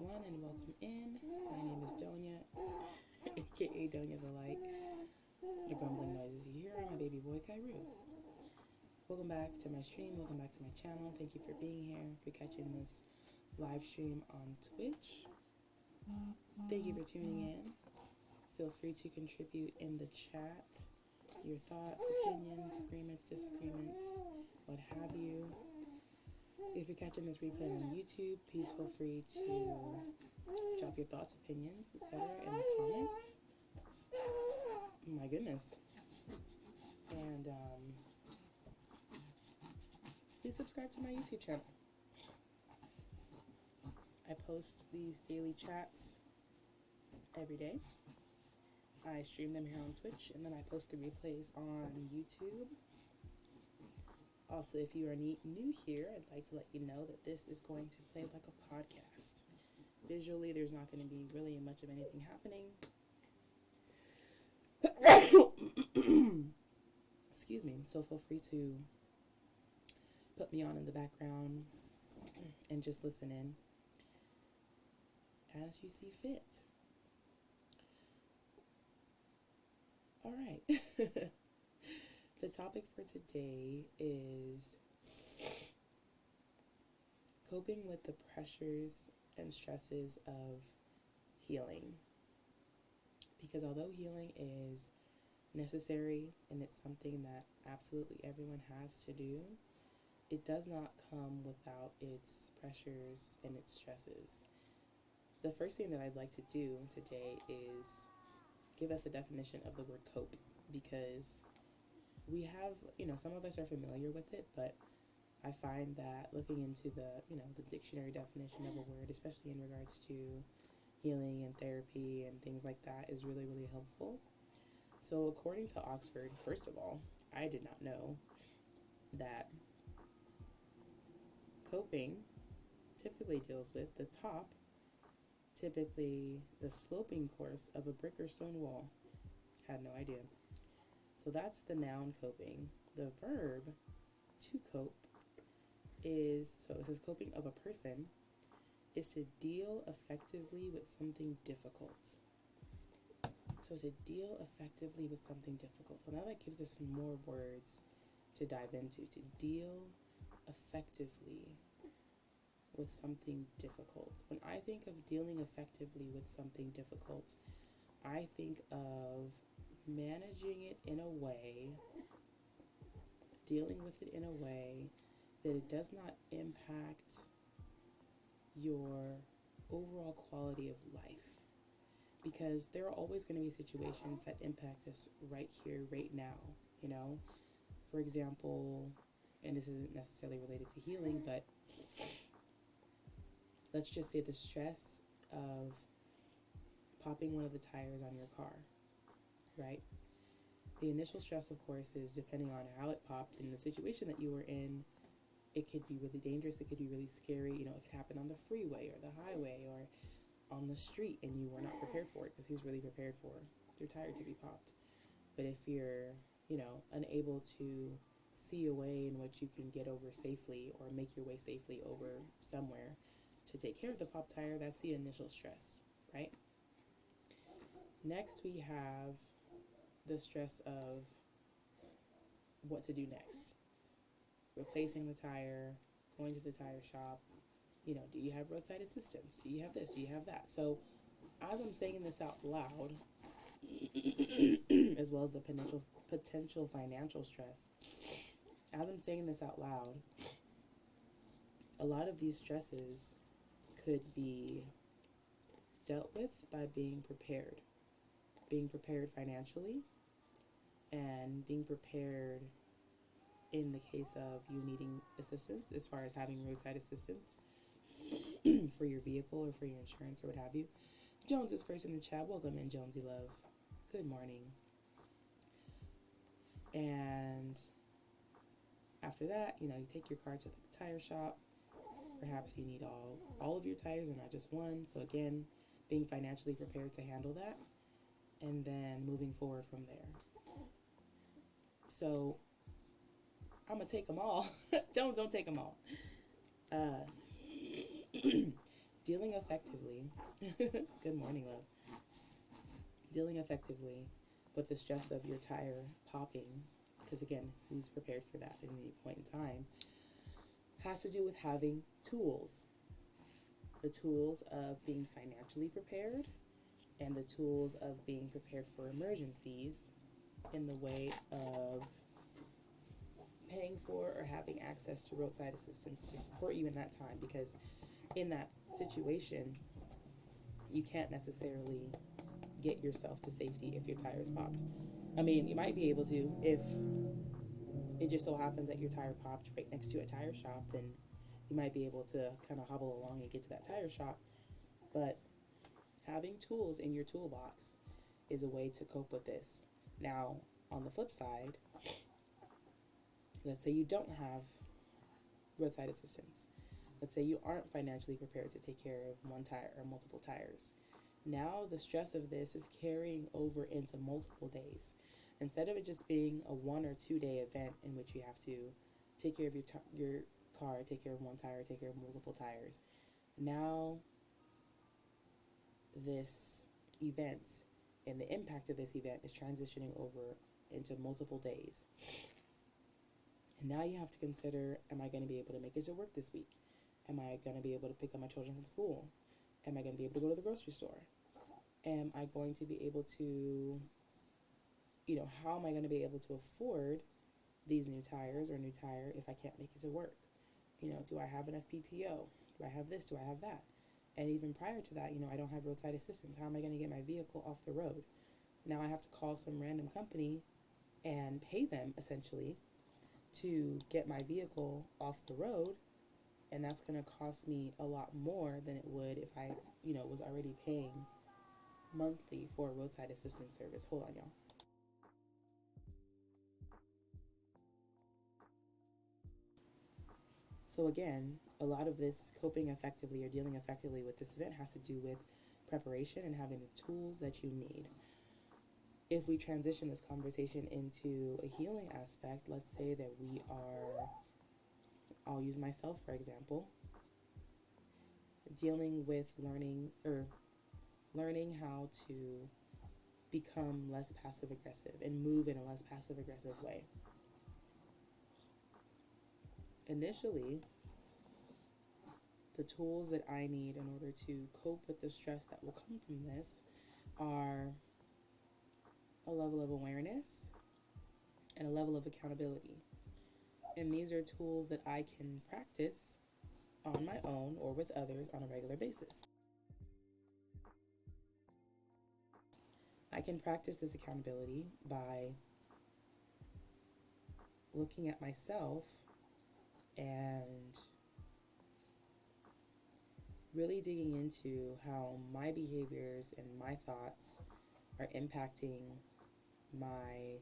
everyone, and welcome in. My name is Doña, aka Doña the Light. The grumbling noises you hear are my baby boy Kairu. Welcome back to my stream, welcome back to my channel. Thank you for being here, for catching this live stream on Twitch. Thank you for tuning in. Feel free to contribute in the chat your thoughts, opinions, agreements, disagreements, what have you. If you're catching this replay on YouTube, please feel free to drop your thoughts, opinions, etc. in the comments. My goodness. And please subscribe to my YouTube channel. I post these daily chats every day. I stream them here on Twitch, and then I post the replays on YouTube. Also, if you are new here, I'd like to let you know that this is going to play like a podcast. Visually, there's not going to be really much of anything happening. Excuse me. So feel free to put me on in the background and just listen in as you see fit. All right. The topic for today is coping with the pressures and stresses of healing. Because although healing is necessary and it's something that absolutely everyone has to do, it does not come without its pressures and its stresses. The first thing that I'd like to do today is give us a definition of the word cope, because we have, some of us are familiar with it, but I find that looking into the dictionary definition of a word, especially in regards to healing and therapy and things like that, is really, really helpful. So according to Oxford, first of all, I did not know that coping typically deals with the top, typically the sloping course of a brick or stone wall. Had no idea. So that's the noun coping. The verb to cope is, so it says coping of a person is to deal effectively with something difficult. So to deal effectively with something difficult. So now that gives us some more words to dive into. To deal effectively with something difficult. When I think of dealing effectively with something difficult, I think of managing it in a way, dealing with it in a way that it does not impact your overall quality of life. Because there are always going to be situations that impact us right here, right now, For example, and this isn't necessarily related to healing, but let's just say the stress of popping one of the tires on your car. Right? The initial stress, of course, is depending on how it popped and the situation that you were in. It could be really dangerous. It could be really scary. If it happened on the freeway or the highway or on the street and you were not prepared for it, because who's really prepared for their tire to be popped? But if you're, unable to see a way in which you can get over safely or make your way safely over somewhere to take care of the popped tire, that's the initial stress, right? Next, we have the stress of what to do next. Replacing the tire, going to the tire shop, do you have roadside assistance? Do you have this? Do you have that? So as I'm saying this out loud, as well as the potential financial stress, as I'm saying this out loud, a lot of these stresses could be dealt with by being prepared. Being prepared financially, and being prepared in the case of you needing assistance, as far as having roadside assistance for your vehicle or for your insurance or what have you. Jones is first in the chat. Welcome in, Jonesy love. Good morning. And after that, you take your car to the tire shop. Perhaps you need all of your tires and not just one. So again, being financially prepared to handle that. And then moving forward from there. So I'm going to take them all. Jones, don't take them all. dealing effectively, good morning, love. Dealing effectively with the stress of your tire popping, because again, who's prepared for that at any point in time, has to do with having tools. The tools of being financially prepared and the tools of being prepared for emergencies in the way of paying for or having access to roadside assistance to support you in that time, because in that situation you can't necessarily get yourself to safety if your tire's popped. I mean, you might be able to if it just so happens that your tire popped right next to a tire shop, then you might be able to kind of hobble along and get to that tire shop. But having tools in your toolbox is a way to cope with this. Now, on the flip side, let's say you don't have roadside assistance. Let's say you aren't financially prepared to take care of one tire or multiple tires. Now the stress of this is carrying over into multiple days. Instead of it just being a 1 or 2 day event in which you have to take care of your car, take care of one tire, take care of multiple tires, now this event and the impact of this event is transitioning over into multiple days. And now you have to consider, am I going to be able to make it to work this week? Am I going to be able to pick up my children from school? Am I going to be able to go to the grocery store? Am I going to be able to, how am I going to be able to afford these new tires or new tire if I can't make it to work? Do I have enough PTO? Do I have this? Do I have that? And even prior to that, I don't have roadside assistance. How am I going to get my vehicle off the road? Now I have to call some random company and pay them essentially to get my vehicle off the road. And that's going to cost me a lot more than it would if I, was already paying monthly for a roadside assistance service. Hold on, y'all. So again, a lot of this coping effectively or dealing effectively with this event has to do with preparation and having the tools that you need. If we transition this conversation into a healing aspect, let's say that we are, I'll use myself for example, dealing with learning how to become less passive aggressive and move in a less passive aggressive way. Initially, the tools that I need in order to cope with the stress that will come from this are a level of awareness and a level of accountability. And these are tools that I can practice on my own or with others on a regular basis. I can practice this accountability by looking at myself and really digging into how my behaviors and my thoughts are impacting my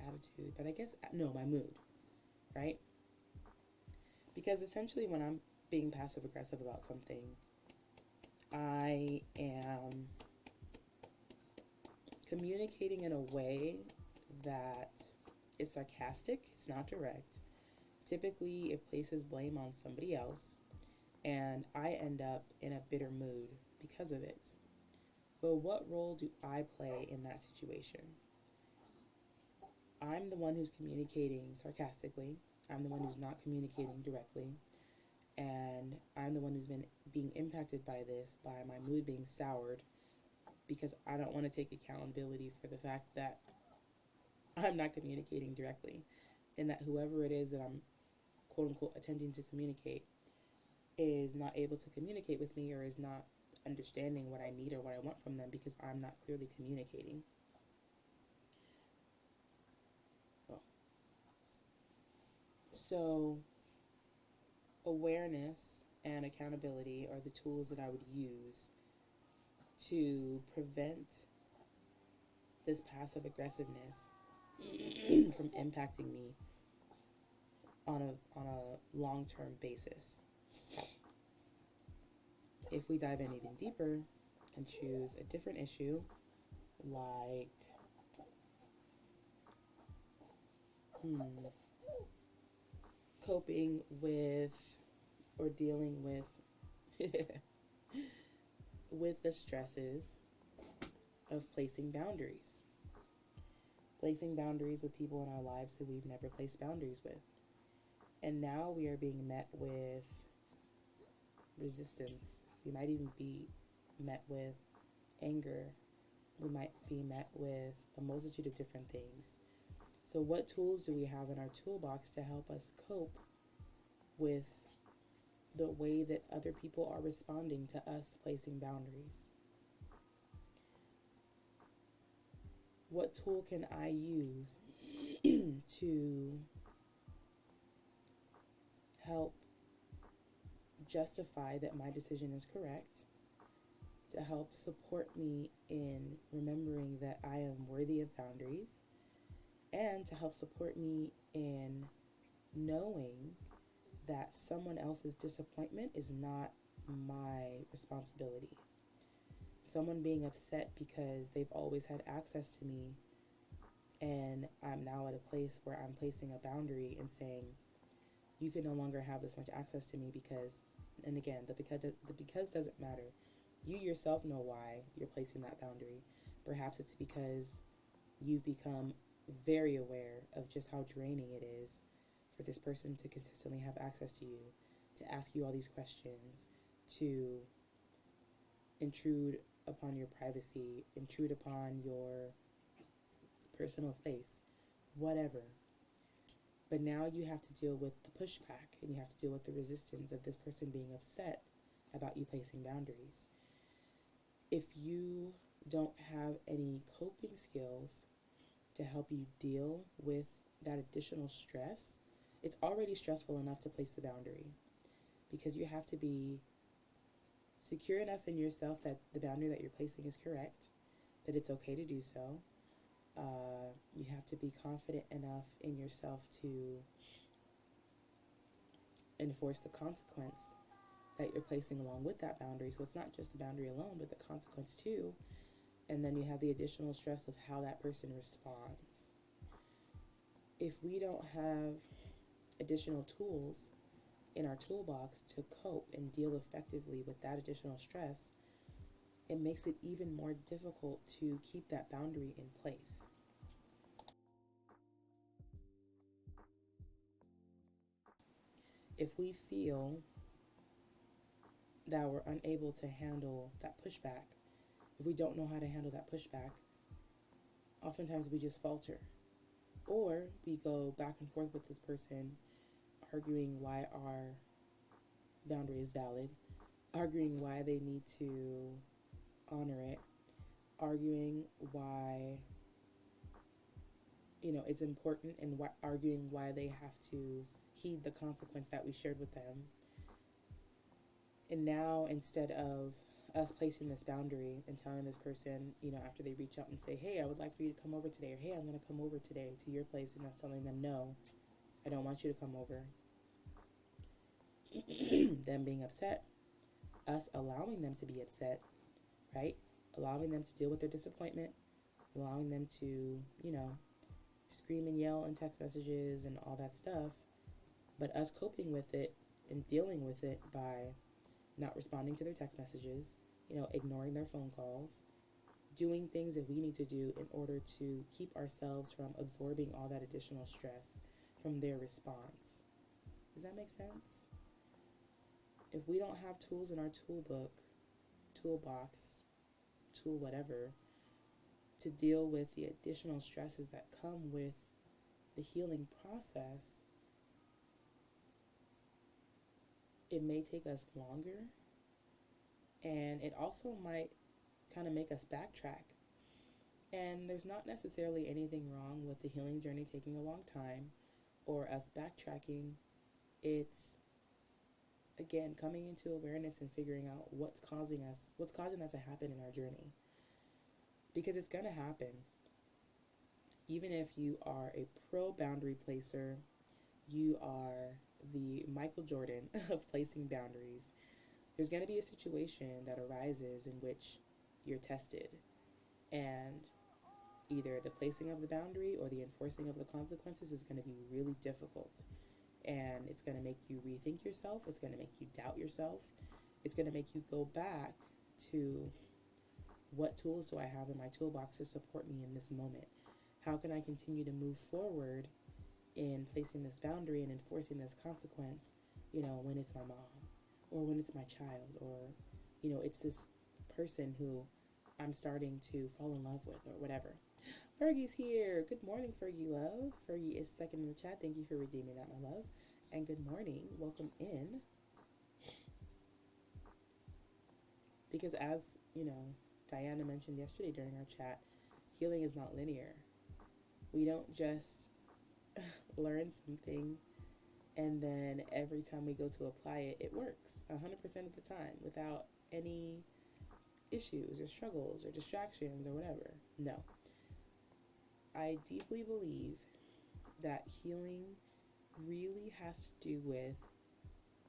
attitude, but my mood, right? Because essentially when I'm being passive aggressive about something, I am communicating in a way that is sarcastic, it's not direct. Typically, it places blame on somebody else, and I end up in a bitter mood because of it. But what role do I play in that situation? I'm the one who's communicating sarcastically. I'm the one who's not communicating directly. And I'm the one who's been being impacted by this, by my mood being soured, because I don't want to take accountability for the fact that I'm not communicating directly, and that whoever it is that I'm quote unquote attempting to communicate is not able to communicate with me or is not understanding what I need or what I want from them because I'm not clearly communicating. So awareness and accountability are the tools that I would use to prevent this passive aggressiveness from impacting me on a long-term basis. If we dive in even deeper and choose a different issue, like coping with or dealing with with the stresses of placing boundaries. Placing boundaries with people in our lives who we've never placed boundaries with. And now we are being met with resistance. We might even be met with anger. We might be met with a multitude of different things. So what tools do we have in our toolbox to help us cope with the way that other people are responding to us placing boundaries? What tool can I use to help justify that my decision is correct, to help support me in remembering that I am worthy of boundaries, and to help support me in knowing that someone else's disappointment is not my responsibility. Someone being upset because they've always had access to me, and I'm now at a place where I'm placing a boundary and saying, you can no longer have this much access to me because, and again, the because doesn't matter. You yourself know why you're placing that boundary. Perhaps it's because you've become very aware of just how draining it is for this person to consistently have access to you, to ask you all these questions, to intrude upon your privacy, intrude upon your personal space, whatever. But now you have to deal with the pushback, and you have to deal with the resistance of this person being upset about you placing boundaries. If you don't have any coping skills to help you deal with that additional stress, it's already stressful enough to place the boundary, because you have to be secure enough in yourself that the boundary that you're placing is correct, that it's okay to do so. You have to be confident enough in yourself to enforce the consequence that you're placing along with that boundary. So it's not just the boundary alone, but the consequence too. And then you have the additional stress of how that person responds. If we don't have additional tools in our toolbox to cope and deal effectively with that additional stress, it makes it even more difficult to keep that boundary in place. If we feel that we're unable to handle that pushback, if we don't know how to handle that pushback, oftentimes we just falter. Or we go back and forth with this person, arguing why our boundary is valid, arguing why they need to honor it, arguing why it's important, and arguing why they have to heed the consequence that we shared with them. And now, instead of us placing this boundary and telling this person, after they reach out and say, hey, I would like for you to come over today, or hey, I'm going to come over today to your place, and us telling them, no, I don't want you to come over. Them being upset, us allowing them to be upset, right? Allowing them to deal with their disappointment, allowing them to, scream and yell in text messages and all that stuff, but us coping with it and dealing with it by not responding to their text messages, ignoring their phone calls, doing things that we need to do in order to keep ourselves from absorbing all that additional stress from their response. Does that make sense? If we don't have tools in our toolbox, tool whatever, to deal with the additional stresses that come with the healing process, it may take us longer, and it also might kind of make us backtrack. And there's not necessarily anything wrong with the healing journey taking a long time or us backtracking. It's, again, coming into awareness and figuring out what's causing that to happen in our journey. Because it's going to happen. Even if you are a pro boundary placer, you are the Michael Jordan of placing boundaries, there's going to be a situation that arises in which you're tested, and either the placing of the boundary or the enforcing of the consequences is going to be really difficult. And it's going to make you rethink yourself. It's going to make you doubt yourself. It's going to make you go back to, what tools do I have in my toolbox to support me in this moment? How can I continue to move forward in placing this boundary and enforcing this consequence, when it's my mom, or when it's my child, or, it's this person who I'm starting to fall in love with, or whatever. Fergie's here. Good morning, Fergie love. Fergie is second in the chat. Thank you for redeeming that, my love. And good morning. Welcome in. Because as, Diana mentioned yesterday during our chat, healing is not linear. We don't just learn something and then every time we go to apply it, it works 100% of the time without any issues or struggles or distractions or whatever. No. I deeply believe that healing really has to do with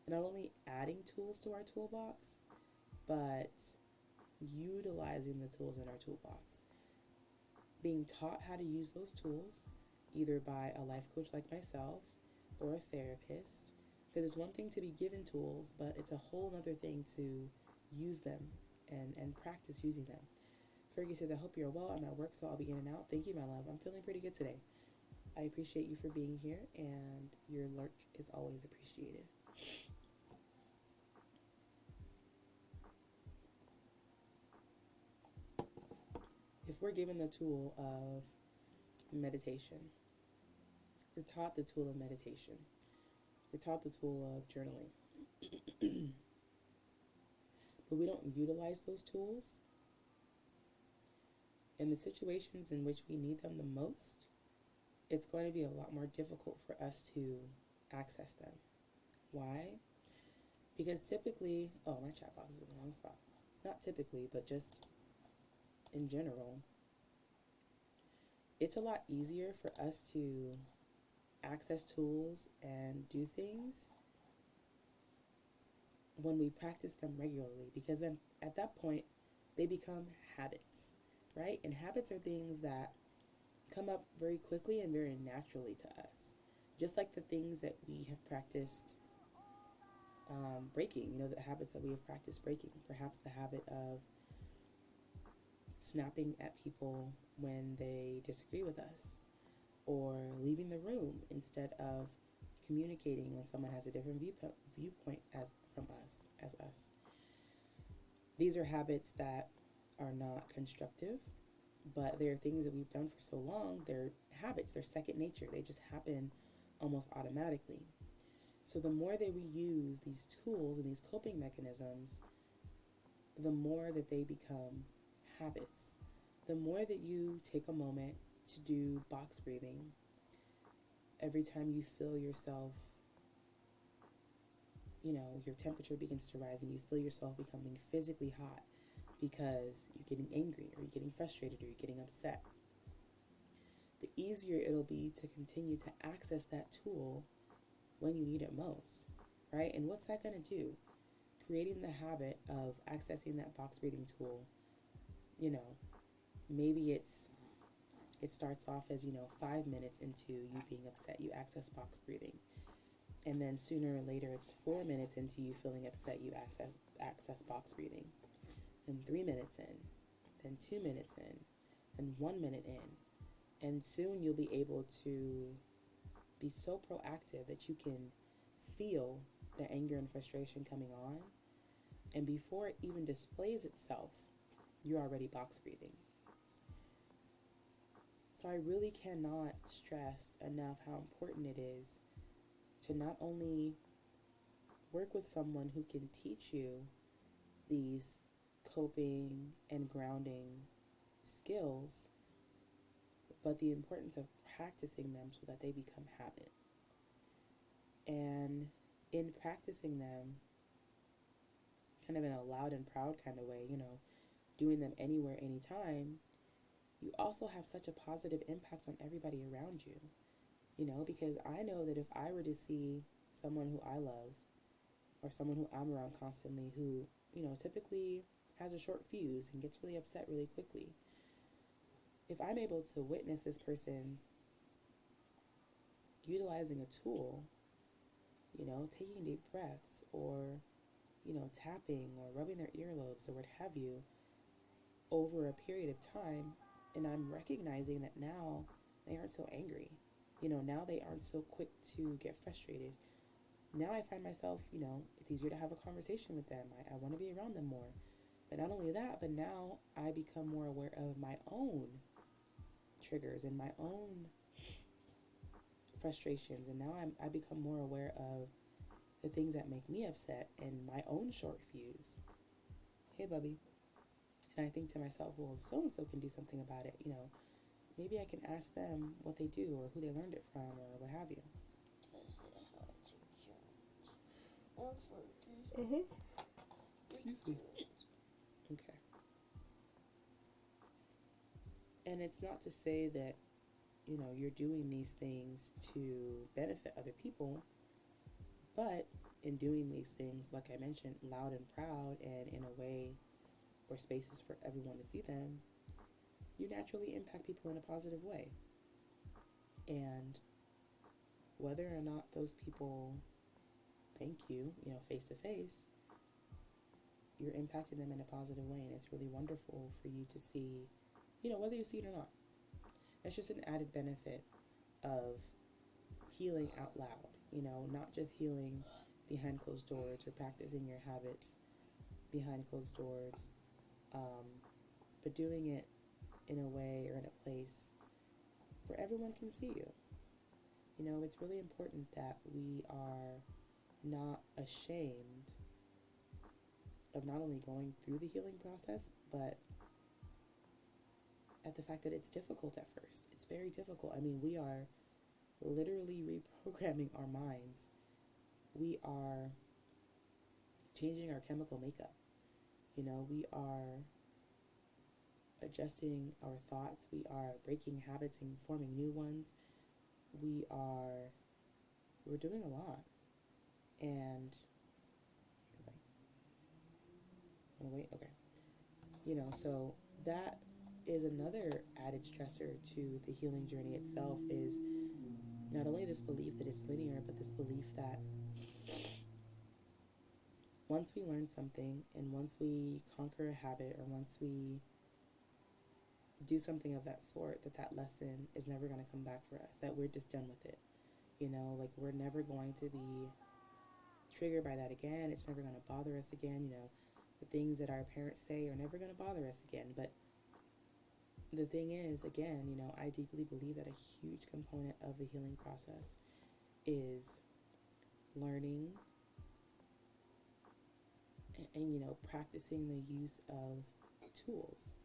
not only adding tools to our toolbox, but utilizing the tools in our toolbox. Being taught how to use those tools, either by a life coach like myself or a therapist, because it's one thing to be given tools, but it's a whole other thing to use them and practice using them. Fergie says, I hope you're well. I'm at work, so I'll be in and out. Thank you, my love. I'm feeling pretty good today. I appreciate you for being here, and your lurk is always appreciated. If we're given the tool of meditation, we're taught the tool of meditation, we're taught the tool of journaling, but we don't utilize those tools in the situations in which we need them the most, it's going to be a lot more difficult for us to access them. Why? Because typically, my chat box is in the wrong spot. Not typically, but just in general, it's a lot easier for us to access tools and do things when we practice them regularly, because then at that point they become habits, right? And habits are things that come up very quickly and very naturally to us, just like the things that we have practiced breaking, the habits that we have practiced breaking. Perhaps the habit of snapping at people when they disagree with us, or leaving the room instead of communicating when someone has a different viewpoint as us. These are habits that are not constructive, but they are things that we've done for so long. They're habits, they're second nature. They just happen almost automatically. So the more that we use these tools and these coping mechanisms, the more that they become habits. The more that you take a moment to do box breathing, every time you feel yourself, your temperature begins to rise and you feel yourself becoming physically hot because you're getting angry or you're getting frustrated or you're getting upset, the easier it'll be to continue to access that tool when you need it most, right? And what's that going to do? Creating the habit of accessing that box breathing tool, maybe it starts off as, 5 minutes into you being upset, you access box breathing. And then sooner or later, it's 4 minutes into you feeling upset, you access box breathing. Then 3 minutes in, then 2 minutes in, and 1 minute in. And soon you'll be able to be so proactive that you can feel the anger and frustration coming on. And before it even displays itself, you're already box breathing. So I really cannot stress enough how important it is to not only work with someone who can teach you these coping and grounding skills, but the importance of practicing them so that they become habit. And in practicing them, kind of in a loud and proud kind of way, doing them anywhere, anytime, you also have such a positive impact on everybody around you. Because I know that if I were to see someone who I love or someone who I'm around constantly who, typically has a short fuse and gets really upset really quickly, if I'm able to witness this person utilizing a tool taking deep breaths, or, tapping or rubbing their earlobes or what have you over a period of time. And I'm recognizing that now they aren't so angry. Now they aren't so quick to get frustrated. Now I find myself, it's easier to have a conversation with them. I want to be around them more. But not only that, but now I become more aware of my own triggers and my own frustrations. And now I become more aware of the things that make me upset and my own short fuse. Hey, Bubby. And I think to myself, well, if so-and-so can do something about it, maybe I can ask them what they do or who they learned it from or what have you. Excuse me. Okay. And it's not to say that, you're doing these things to benefit other people, but in doing these things, like I mentioned, loud and proud and in a way or spaces for everyone to see them, you naturally impact people in a positive way. And whether or not those people thank you, face to face, you're impacting them in a positive way. And it's really wonderful for you to see, whether you see it or not. That's just an added benefit of healing out loud, not just healing behind closed doors or practicing your habits behind closed doors, but doing it in a way or in a place where everyone can see you. It's really important that we are not ashamed of not only going through the healing process, but at the fact that it's difficult at first. It's very difficult. I mean, we are literally reprogramming our minds. We are changing our chemical makeup. We are adjusting our thoughts. We are breaking habits and forming new ones. We're doing a lot. And, wait, okay. So that is another added stressor to the healing journey itself, is not only this belief that it's linear, but this belief that once we learn something and once we conquer a habit or once we do something of that sort, that lesson is never going to come back for us, that we're just done with it. We're never going to be triggered by that again. It's never going to bother us again. The things that our parents say are never going to bother us again. But the thing is, again, I deeply believe that a huge component of the healing process is learning and practicing the use of tools.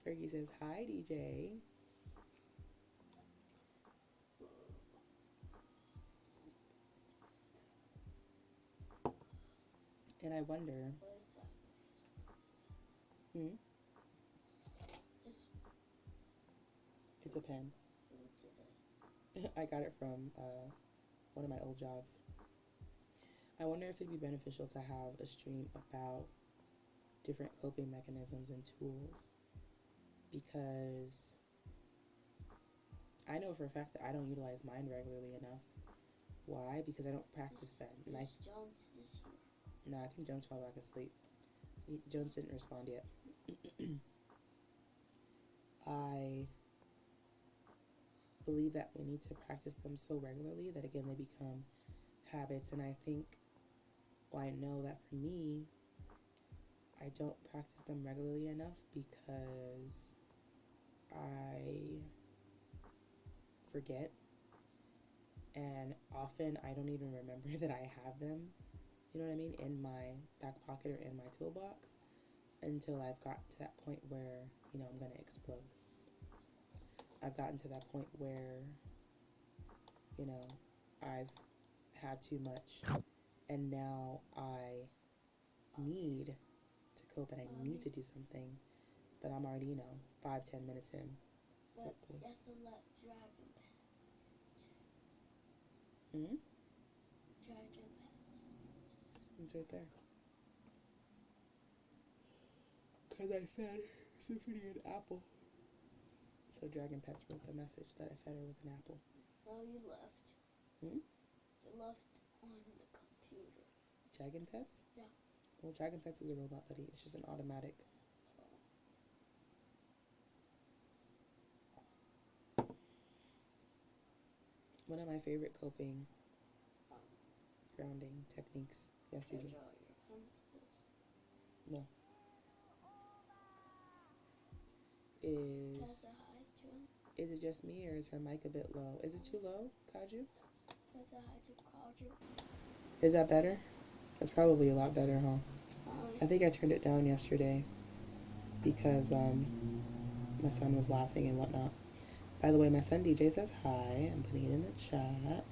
Fergie says, hi, DJ. And I wonder... It's a pen. I got it from one of my old jobs. I wonder if it'd be beneficial to have a stream about different coping mechanisms and tools, because I know for a fact that I don't utilize mine regularly enough. Why? Because I don't practice them. And Jones this year? No, I think Jones fell back asleep. Jones didn't respond yet. I believe that we need to practice them so regularly that, again, they become habits. And I think, well, I know that for me, I don't practice them regularly enough because I forget. And often I don't even remember that I have them, you know what I mean, in my back pocket or in my toolbox until I've got to that point where, I'm going to explode. I've gotten to that point where, I've had too much and now I need to cope and I need to do something, but I'm already, 5-10 minutes in. But you have to let Dragon Pets text. Hmm? Dragon Pets. It's right there. Because I fed Symphony an apple. So Dragon Pets wrote the message that I fed her with an apple. No, you left. Hmm? left on the computer. Dragon Pets? Yeah. Well, Dragon Pets is a robot, buddy. It's just an automatic. One of my favorite coping, grounding techniques. Yes, Can I DJ. draw your pencils? No. Can I Is say hi to him? is it just me or is her mic a bit low? Is it too low, Kaju? Can I say hi to Kaju? Is that better? That's probably a lot better, huh? I Um, think I turned it down yesterday because my son was laughing and whatnot. By the way, my son DJ says hi. I'm putting it in the chat.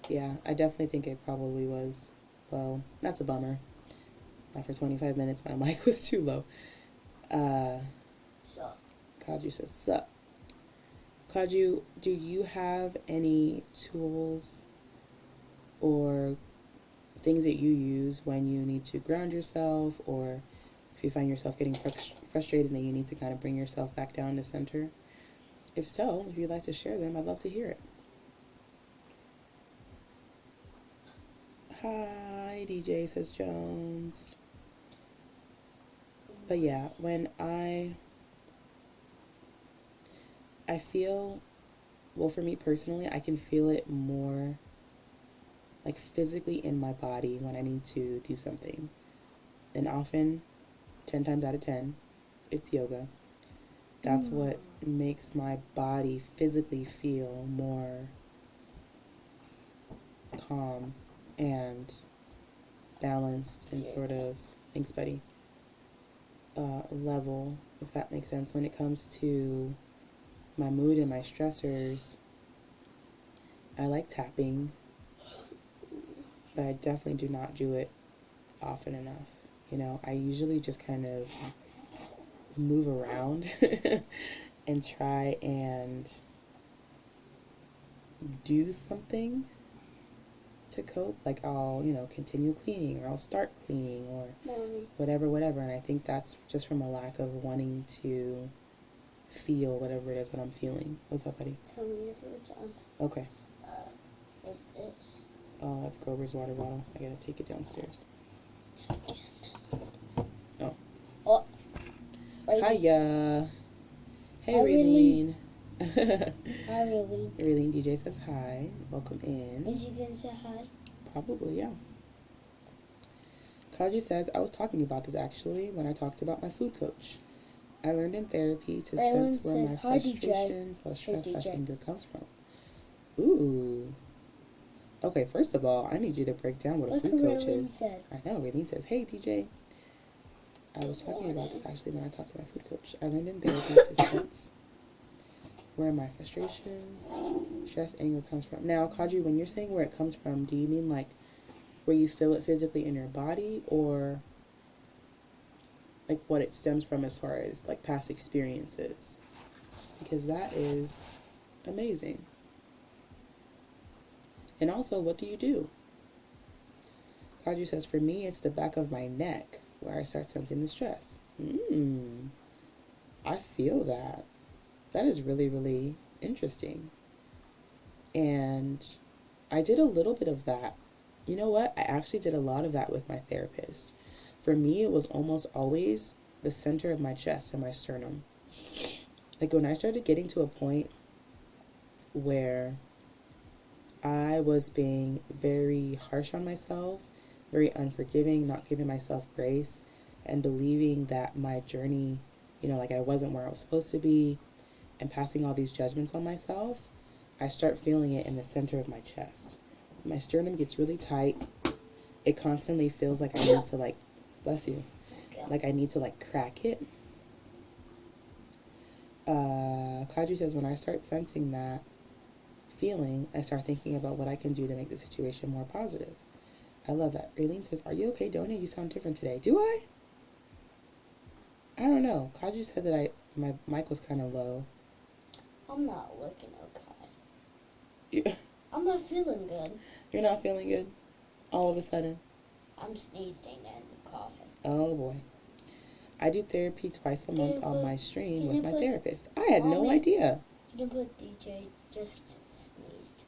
Yeah, I definitely think it probably was low. That's a bummer. Not for 25 minutes, my mic was too low. So, Kaju says, sup. Kaju, do you have any tools or things that you use when you need to ground yourself, or if you find yourself getting frustrated and you need to kind of bring yourself back down to center? If so, if you'd like to share them, I'd love to hear it. Hi, DJ, says Jones. But yeah, when I feel, well, for me personally, I can feel it more like physically in my body when I need to do something. And often, 10 times out of 10, it's yoga. That's what makes my body physically feel more calm and balanced and sort of, thanks buddy, level, if that makes sense. When it comes to my mood and my stressors, I like tapping, but I definitely do not do it often enough. You know, I usually just kind of move around and try and do something to cope. Like I'll, continue cleaning, or I'll start cleaning, or whatever. And I think that's just from a lack of wanting to feel whatever it is that I'm feeling. What's up, buddy? tell me if it's on. Okay. What's this? Oh, that's Grover's water bottle. I gotta take it downstairs. Oh. Oh. Hiya. Hey, Hi, Raylene. Hi, Raylene. Raylene DJ says hi. Welcome in. Is you gonna say hi? Probably, yeah. Kaju says, I was talking about this actually when I talked about my food coach. I learned in therapy to sense where my frustration / stress / anger comes from. Ooh. Okay, first of all, I need you to break down what a food coach is. I know, Raylene says, hey, DJ. I was talking about this actually when I talked to my food coach. I learned in therapy to sense where my frustration, stress, anger comes from. Now, Kaju, when you're saying where it comes from, do you mean like where you feel it physically in your body, or like what it stems from as far as like past experiences? Because that is amazing. And also, what do you do? Kaju says, for me, it's the back of my neck where I start sensing the stress. I feel that. That is really, really interesting. And I did a little bit of that. You know what? I actually did a lot of that with my therapist. For me, it was almost always the center of my chest and my sternum. Like when I started getting to a point where I was being very harsh on myself, very unforgiving, not giving myself grace, and believing that my journey, like I wasn't where I was supposed to be, and passing all these judgments on myself, I start feeling it in the center of my chest. My sternum gets really tight. It constantly feels like I need to bless you, like I need to crack it. Kaju says, when I start sensing that feeling, I start thinking about what I can do to make the situation more positive. I love that. Raylene says, are you okay, Doña? You sound different today. Do I? I don't know. Kaju said that my mic was kind of low. I'm not looking okay. Yeah. I'm not feeling good. You're not feeling good? All of a sudden? I'm sneezing and coughing. Oh, boy. I do therapy twice a month on my stream with my therapist. I had no Mommy. idea. You can put DJ just sneezed.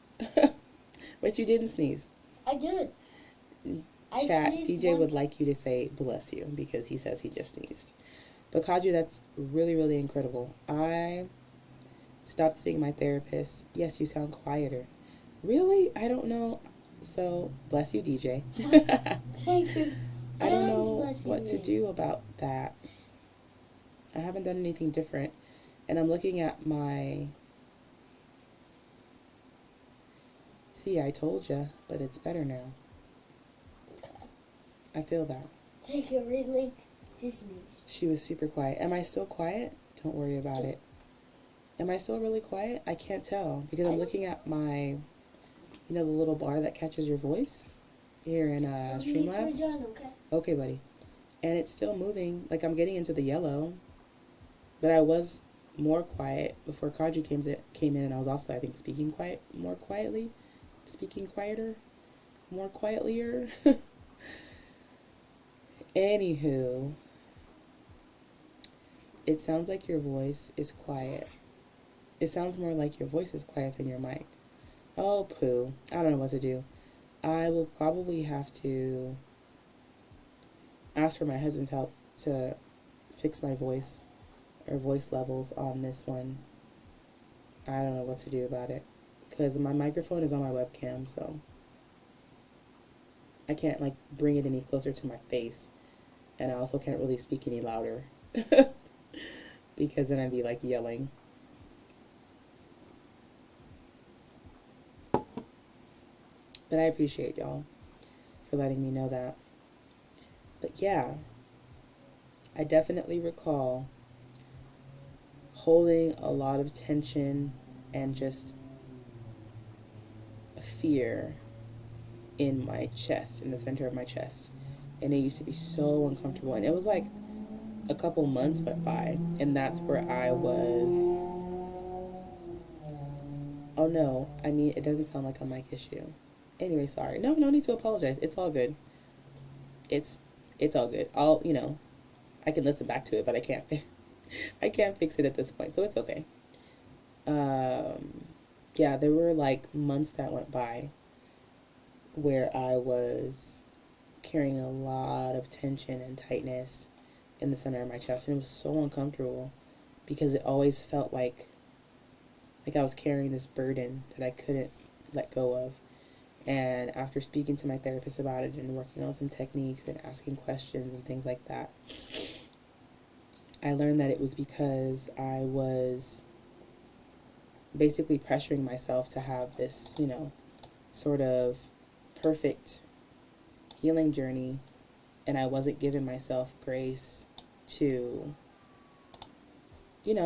But you didn't sneeze. I did. I Chat, sneezed DJ one would like you to say bless you because he says he just sneezed. But Kaju, that's really, really incredible. I stopped seeing my therapist. Yes, you sound quieter. Really? I don't know. So, bless you, DJ. Thank you. I don't know blessing what to you. do about that. I haven't done anything different. And I'm looking at my... See, I told you, but it's better now. I feel that. Thank you, really. Just sneeze. She was super quiet. Am I still quiet? Don't worry about it. Am I still really quiet? I can't tell because I'm looking at my, you know, the little bar that catches your voice here in Streamlabs. Done, okay? Okay, buddy. And it's still moving. Like I'm getting into the yellow, but I was more quiet before Kaju came in, and I was also, I think, speaking more quietly, speaking quieter, more quietlier. Anywho, it sounds like your voice is quiet. It sounds more like your voice is quiet than your mic. Oh, poo. I don't know what to do. I will probably have to ask for my husband's help to fix my voice or voice levels on this one. I don't know what to do about it because my microphone is on my webcam, so I can't like bring it any closer to my face, and I also can't really speak any louder because then I'd be like yelling. But I appreciate y'all for letting me know that. But yeah, I definitely recall holding a lot of tension and just fear in my chest, in the center of my chest. And it used to be so uncomfortable. And it was like a couple months went by, and that's where I was. Oh no, I mean, it doesn't sound like a mic issue. Anyway, sorry. No need to apologize. It's all good. It's all good. I can listen back to it, but I can't fix it at this point, so it's okay. Yeah, there were like months that went by where I was carrying a lot of tension and tightness in the center of my chest, and it was so uncomfortable because it always felt like I was carrying this burden that I couldn't let go of. And after speaking to my therapist about it and working on some techniques and asking questions and things like that, I learned that it was because I was basically pressuring myself to have this, sort of perfect healing journey, and I wasn't giving myself grace to,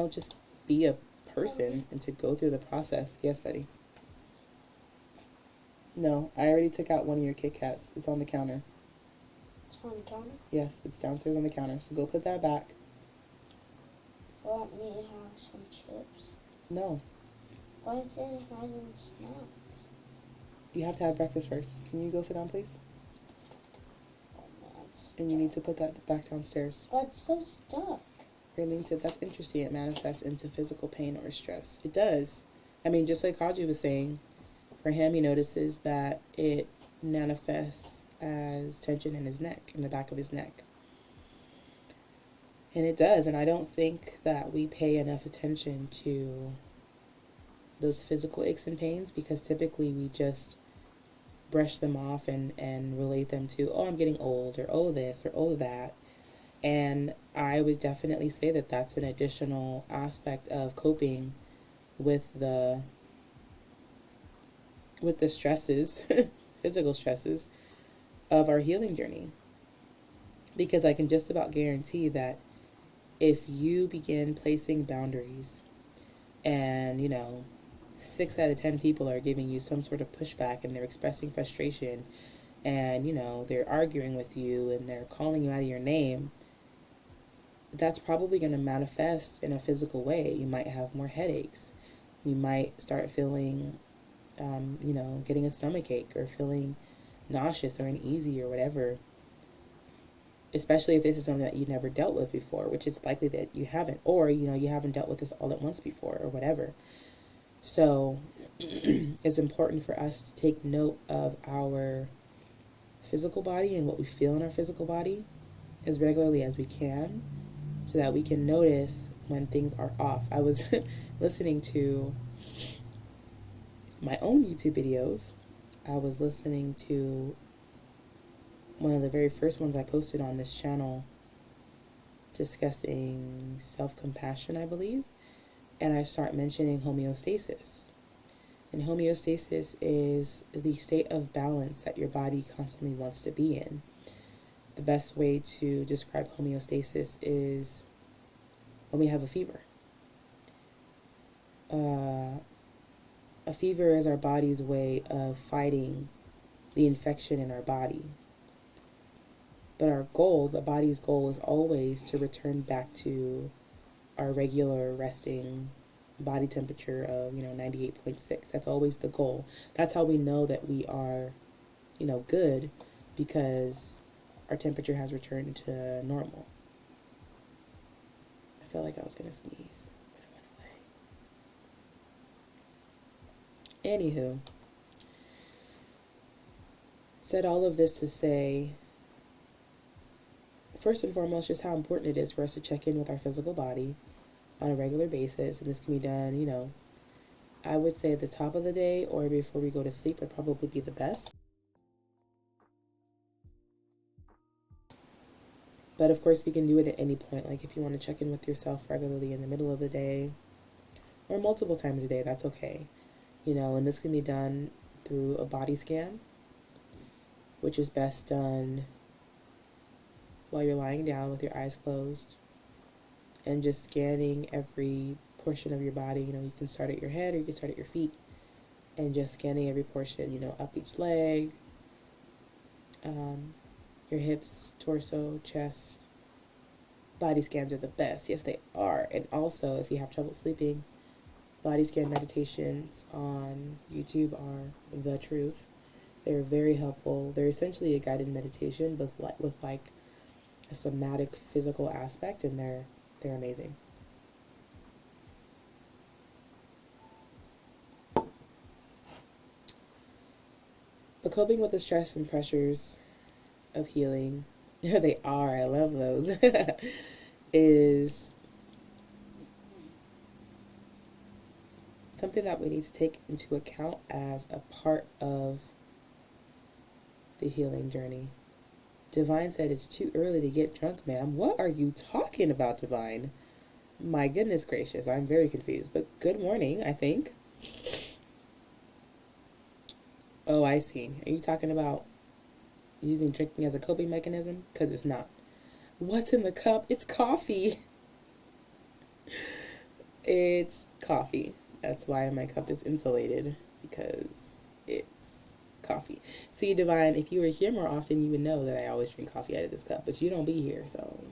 just be a person and to go through the process. Yes, buddy. No, I already took out one of your Kit Kats. It's on the counter. It's on the counter? Yes, it's downstairs on the counter. So go put that back. Want me to have some chips? No. Why is it rising snacks? You have to have breakfast first. Can you go sit down, please? Oh, man, and you need to put that back downstairs. That's so stuck. That's interesting. It manifests into physical pain or stress. It does. I mean, just like Kaji was saying, for him, he notices that it manifests as tension in his neck, in the back of his neck. And it does. And I don't think that we pay enough attention to those physical aches and pains because typically we just brush them off and relate them to, oh, I'm getting old, or oh, this, or oh, that. And I would definitely say that that's an additional aspect of coping with the stresses, physical stresses of our healing journey. Because I can just about guarantee that if you begin placing boundaries and, 6 out of 10 people are giving you some sort of pushback and they're expressing frustration and, they're arguing with you and they're calling you out of your name, that's probably going to manifest in a physical way. You might have more headaches. You might start feeling, getting a stomach ache or feeling nauseous or uneasy or whatever especially if this is something that you never dealt with before, which it's likely that you haven't, or, you know, you haven't dealt with this all at once before or whatever. So it's important for us to take note of our physical body and what we feel in our physical body as regularly as we can, so that we can notice when things are off. I was listening to my own YouTube videos. I was listening to one of the very first ones I posted on this channel discussing self-compassion, I believe, and I start mentioning homeostasis. And homeostasis is the state of balance that your body constantly wants to be in. The best way to describe homeostasis is when we have a fever. A fever is our body's way of fighting the infection in our body. But our goal, the body's goal, is always to return back to our regular resting body temperature of, 98.6. That's always the goal. That's how we know that we are, good, because our temperature has returned to normal. I felt like I was going to sneeze, but it went away. Anywho, said all of this to say, first and foremost, just how important it is for us to check in with our physical body on a regular basis. And this can be done, I would say at the top of the day or before we go to sleep would probably be the best. But of course, we can do it at any point. Like if you want to check in with yourself regularly in the middle of the day or multiple times a day, that's okay. And this can be done through a body scan, which is best done while you're lying down with your eyes closed and just scanning every portion of your body. You can start at your head or you can start at your feet and just scanning every portion, up each leg, your hips, torso, chest. Body scans are the best. Yes, they are. And also, if you have trouble sleeping, body scan meditations on YouTube are the truth. They're very helpful. They're essentially a guided meditation with like a somatic physical aspect, and they're amazing. But coping with the stress and pressures of healing, they are, I love those, is something that we need to take into account as a part of the healing journey. Divine said it's too early to get drunk, ma'am. What are you talking about, Divine? My goodness gracious, I'm very confused. But good morning, I think. Oh, I see. Are you talking about using drinking as a coping mechanism? Because it's not. What's in the cup? It's coffee. It's coffee. That's why my cup is insulated, because it's coffee. See, Divine, if you were here more often, you would know that I always drink coffee out of this cup, but you don't be here, so.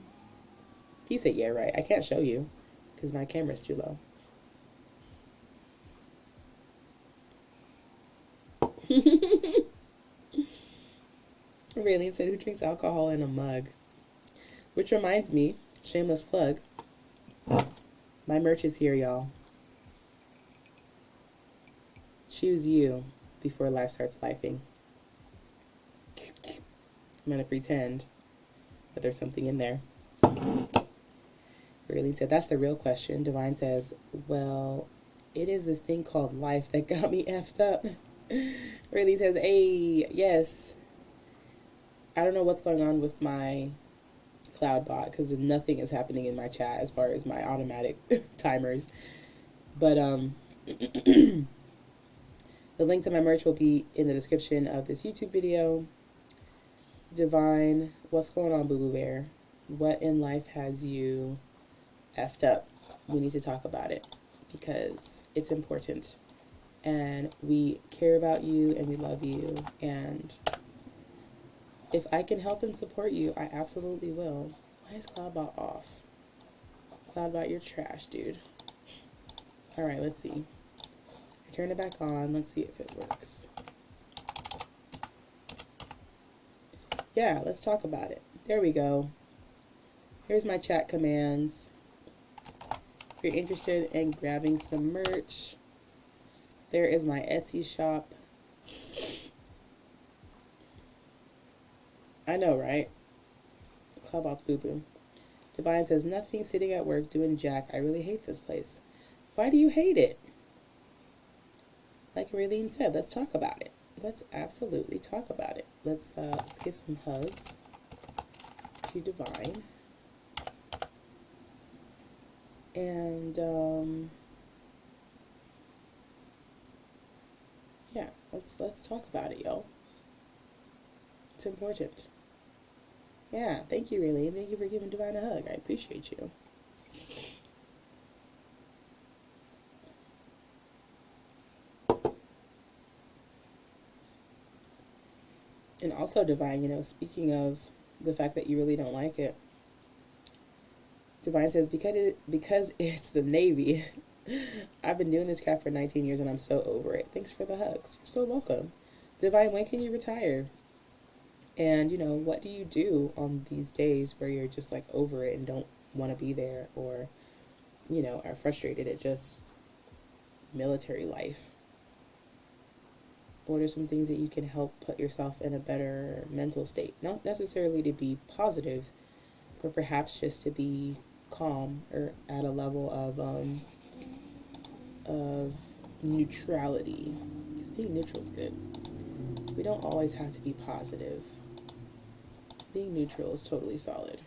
He said, yeah, right. I can't show you because my camera's too low. Raylene said, who drinks alcohol in a mug? Which reminds me, shameless plug, my merch is here, y'all. Choose you before life starts lifing. I'm going to pretend that there's something in there. Raylene said, that's the real question. Divine says, well, it is this thing called life that got me effed up. Raylene says, hey, yes. I don't know what's going on with my cloud bot because nothing is happening in my chat as far as my automatic timers. But the link to my merch will be in the description of this YouTube video. Divine, what's going on, Boo Boo Bear? What in life has you effed up? We need to talk about it because it's important. And we care about you and we love you. And if I can help and support you, I absolutely will. Why is Cloudbot off? Cloudbot, you're trash, dude. Alright, let's see. I turn it back on. Let's see if it works. Yeah, let's talk about it. There we go. Here's my chat commands. If you're interested in grabbing some merch, there is my Etsy shop. I know, right? Clubhouse boo boo. Divine says, nothing, sitting at work doing jack. I really hate this place. Why do you hate it? Like Raylene said, let's talk about it. Let's absolutely talk about it. Let's give some hugs to Divine. And yeah, let's talk about it, y'all. It's important. Yeah, thank you, Raylene. Thank you for giving Divine a hug. I appreciate you. And also, Divine, you know, speaking of the fact that you really don't like it, Divine says, because it's the Navy. I've been doing this crap for 19 years and I'm so over it. Thanks for the hugs. You're so welcome. Divine, when can you retire? And, you know, what do you do on these days where you're just like over it and don't want to be there, or, you know, are frustrated at just military life? What are some things that you can help put yourself in a better mental state? Not necessarily to be positive, but perhaps just to be calm or at a level of neutrality. Because being neutral is good. We don't always have to be positive. Being neutral is totally solid.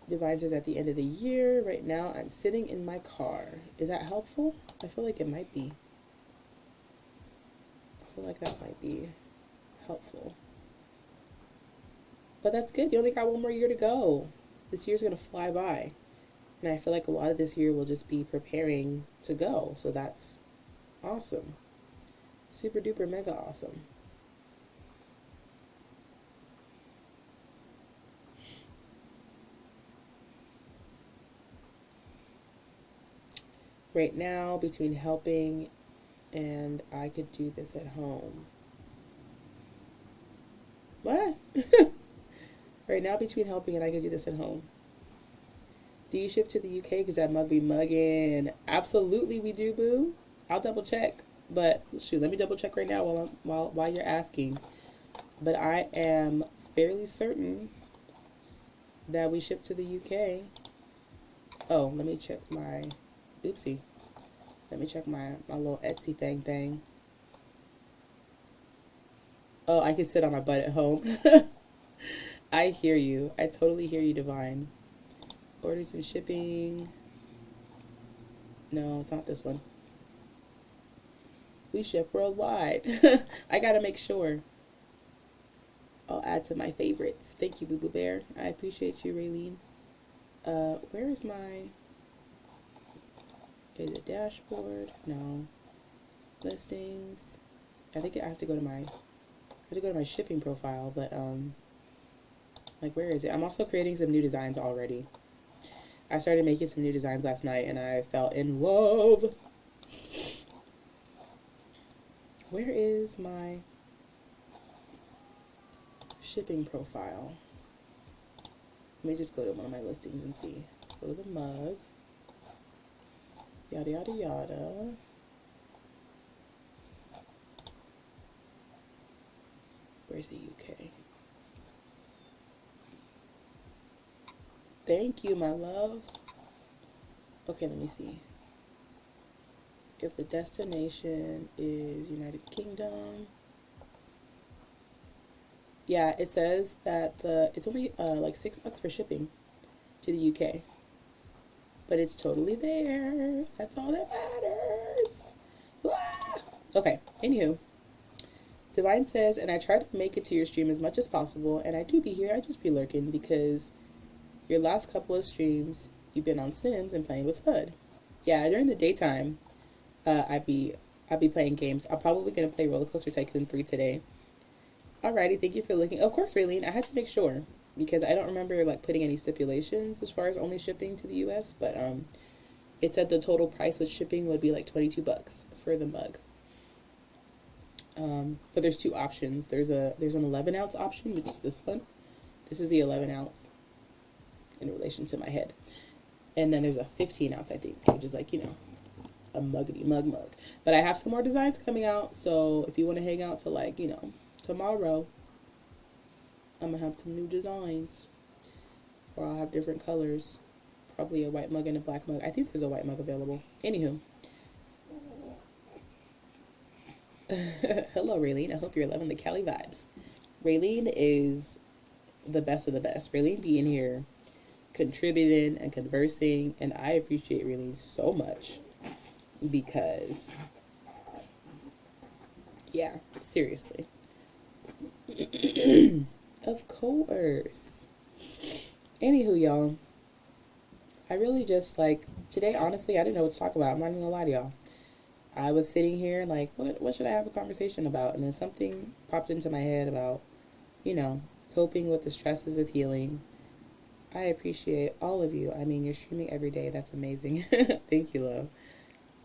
Divine says, at the end of the year, right now I'm sitting in my car. Is that helpful? I feel like it might be. I feel like that might be helpful. But that's good. You only got one more year to go. This year's going to fly by. And I feel like a lot of this year will just be preparing to go. So that's awesome. Super duper mega awesome. Right now, between helping and I could do this at home. What? Right now, between helping and I could do this at home. Do you ship to the UK? Because that mug be mugging. Absolutely, we do, boo. I'll double check. But shoot, let me double check right now while you're asking. But I am fairly certain that we ship to the UK. Oh, let me check my... Oopsie. Let me check my little Etsy thing. Oh, I can sit on my butt at home. I hear you. I totally hear you, Divine. Orders and shipping. No, it's not this one. We ship worldwide. I gotta make sure. I'll add to my favorites. Thank you, Boo Boo Bear. I appreciate you, Raylene. Where is my... Is it dashboard? No. Listings. I think I have to go to my shipping profile, but like, where is it? I'm also creating some new designs already. I started making some new designs last night and I fell in love. Where is my shipping profile? Let me just go to one of my listings and see. Go to the mug. Yada, yada, yada. Where's the UK? Thank you, my love. Okay, let me see. If the destination is United Kingdom. Yeah, it says that it's only like $6 for shipping to the UK. But it's totally there. That's all that matters. Ah! Okay, anywho. Divine says, and I try to make it to your stream as much as possible, and I do be here. I just be lurking because your last couple of streams, you've been on Sims and playing with Spud. Yeah, during the daytime, I'd be playing games. I'm probably going to play Roller Coaster Tycoon 3 today. Alrighty, thank you for looking. Of course, Raylene, I had to make sure. Because I don't remember like putting any stipulations as far as only shipping to the US, but it said the total price with shipping would be like $22 for the mug. But there's two options. There's an 11-ounce option, which is this one. This is the 11-ounce in relation to my head. And then there's a 15-ounce, I think, which is like, a muggity mug. But I have some more designs coming out, so if you want to hang out till like, tomorrow, I'm gonna have some new designs. Or I'll have different colors. Probably a white mug and a black mug. I think there's a white mug available. Anywho. Hello, Raylene. I hope you're loving the Cali vibes. Raylene is the best of the best. Raylene be in here contributing and conversing, and I appreciate Raylene so much because, yeah, seriously. Of course. Anywho, y'all, I really just, today, honestly, I didn't know what to talk about. I'm not even gonna lie to y'all. I was sitting here like, what should I have a conversation about? And then something popped into my head about, coping with the stresses of healing. I appreciate all of you. I mean, you're streaming every day. That's amazing. Thank you, love.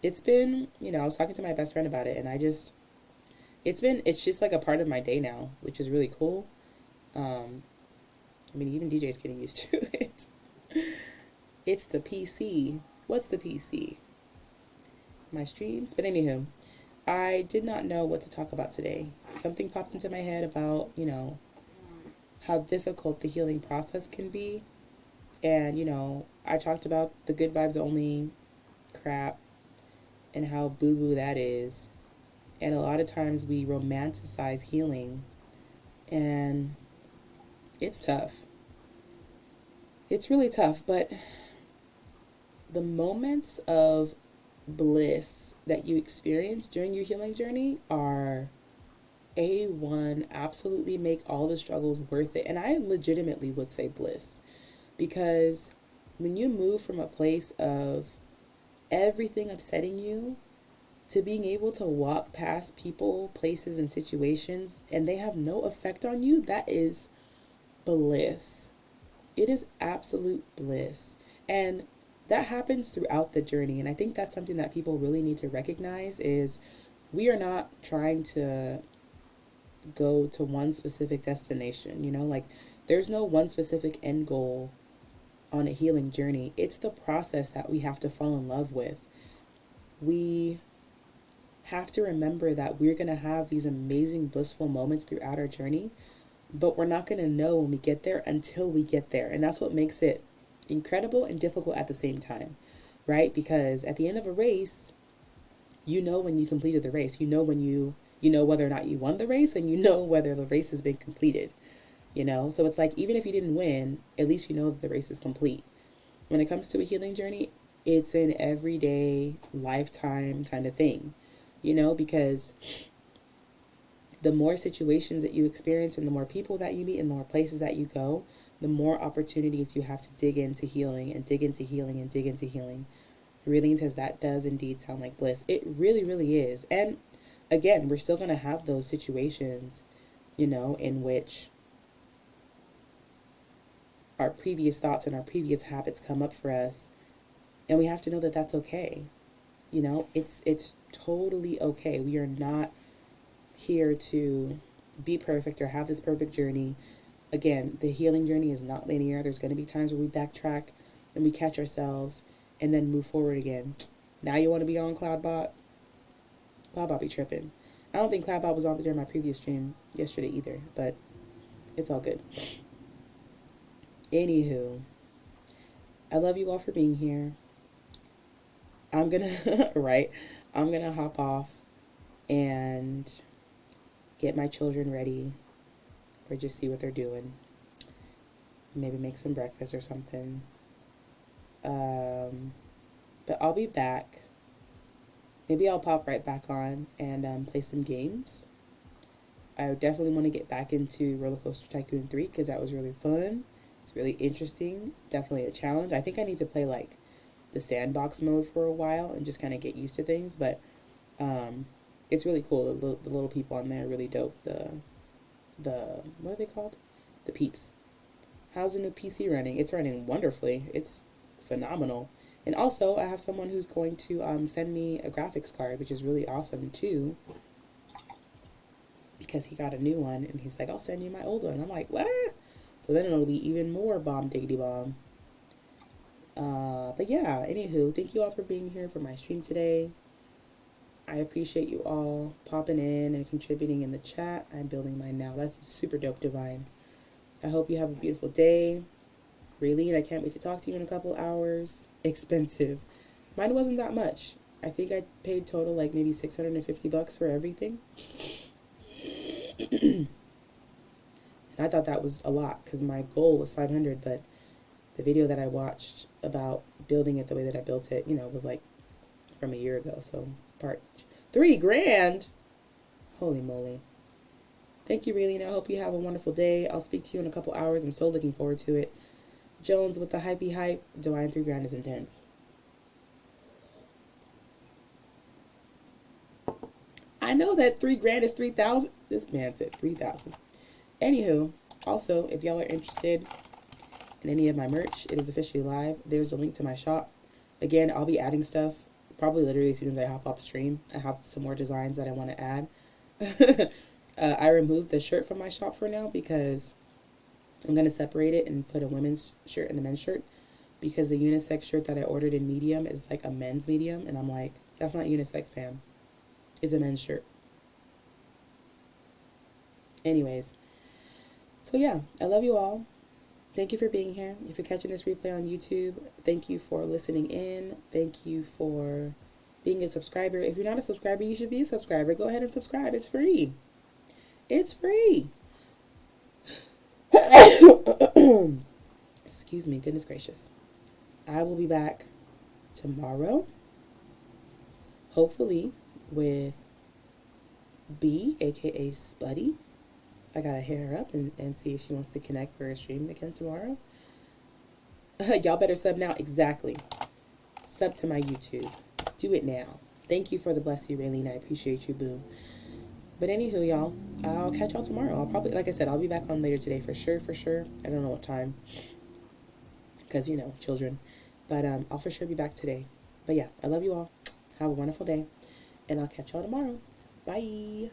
It's been, I was talking to my best friend about it, and it's just like a part of my day now, which is really cool. I mean, even DJ's getting used to it. It's the PC. What's the PC? My streams? But anywho, I did not know what to talk about today. Something popped into my head about, how difficult the healing process can be. And, I talked about the good vibes only crap and how boo-boo that is. And a lot of times we romanticize healing, and it's tough. It's really tough, but the moments of bliss that you experience during your healing journey are A1, absolutely make all the struggles worth it. And I legitimately would say bliss, because when you move from a place of everything upsetting you to being able to walk past people, places, and situations, and they have no effect on you, that is bliss. It is absolute bliss. And that happens throughout the journey. And I think that's something that people really need to recognize is we are not trying to go to one specific destination, there's no one specific end goal on a healing journey. It's the process that we have to fall in love with. We have to remember that we're going to have these amazing blissful moments throughout our journey, but we're not going to know when we get there until we get there. And that's what makes it incredible and difficult at the same time, right? Because at the end of a race, when you completed the race, when you know whether or not you won the race, and whether the race has been completed, So it's like, even if you didn't win, at least you know that the race is complete. When it comes to a healing journey, it's an everyday, lifetime kind of thing, because the more situations that you experience and the more people that you meet and the more places that you go, the more opportunities you have to dig into healing and dig into healing and dig into healing. Raylene says that does indeed sound like bliss. It really, really is. And again, we're still going to have those situations, in which our previous thoughts and our previous habits come up for us. And we have to know that that's okay. It's totally okay. We are not here to be perfect or have this perfect journey. Again, the healing journey is not linear. There's going to be times where we backtrack and we catch ourselves and then move forward again. Now you want to be on Cloudbot? Cloudbot be tripping. I don't think Cloudbot was on during my previous stream yesterday either, but it's all good. Anywho, I love you all for being here. I'm going to hop off and get my children ready, or just see what they're doing. Maybe make some breakfast or something. But I'll be back. Maybe I'll pop right back on and play some games. I definitely want to get back into Roller Coaster Tycoon 3 because that was really fun. It's really interesting. Definitely a challenge. I think I need to play the sandbox mode for a while and just kind of get used to things. But it's really cool. The little people on there are really dope. The what are they called? The peeps. How's the new PC running? It's running wonderfully. It's phenomenal. And also, I have someone who's going to send me a graphics card, which is really awesome too. because he got a new one, and he's like, I'll send you my old one. I'm like, what? So then it'll be even more bomb diggity bomb. But yeah, anywho, thank you all for being here for my stream today. I appreciate you all popping in and contributing in the chat. I'm building mine now. That's super dope, Divine. I hope you have a beautiful day. Raylene, I can't wait to talk to you in a couple hours. Expensive. Mine wasn't that much. I think I paid total like maybe $650 for everything. And I thought that was a lot because my goal was 500, but the video that I watched about building it the way that I built it, was like from a year ago. So part $3,000. Holy moly. Thank you, Raylene. I hope you have a wonderful day. I'll speak to you in a couple hours. I'm so looking forward to it. Jones with the hypey hype. Divine, $3,000 is intense. I know that $3,000 is 3,000. This man said 3,000. Anywho, also, if y'all are interested in any of my merch, it is officially live. There's a link to my shop. Again, I'll be adding stuff probably literally as soon as I hop off stream. I have some more designs that I want to add. I removed the shirt from my shop for now because I'm going to separate it and put a women's shirt and a men's shirt, because the unisex shirt that I ordered in medium is like a men's medium, and I'm like, that's not unisex, fam. It's a men's shirt. Anyways, so yeah, I love you all. Thank you for being here. If you're catching this replay on YouTube, thank you for listening in. Thank you for being a subscriber. If you're not a subscriber, you should be a subscriber. Go ahead and subscribe. It's free. It's free. Excuse me. Goodness gracious. I will be back tomorrow, hopefully, with B, aka Spuddy. I gotta hit her up and see if she wants to connect for a stream again tomorrow. Y'all better sub now. Exactly. Sub to my YouTube. Do it now. Thank you for the bless you, Raylene. I appreciate you, boo. But anywho, y'all, I'll catch y'all tomorrow. I'll probably, like I said, I'll be back on later today for sure. I don't know what time, because, children. But I'll for sure be back today. But yeah, I love you all. Have a wonderful day. And I'll catch y'all tomorrow. Bye.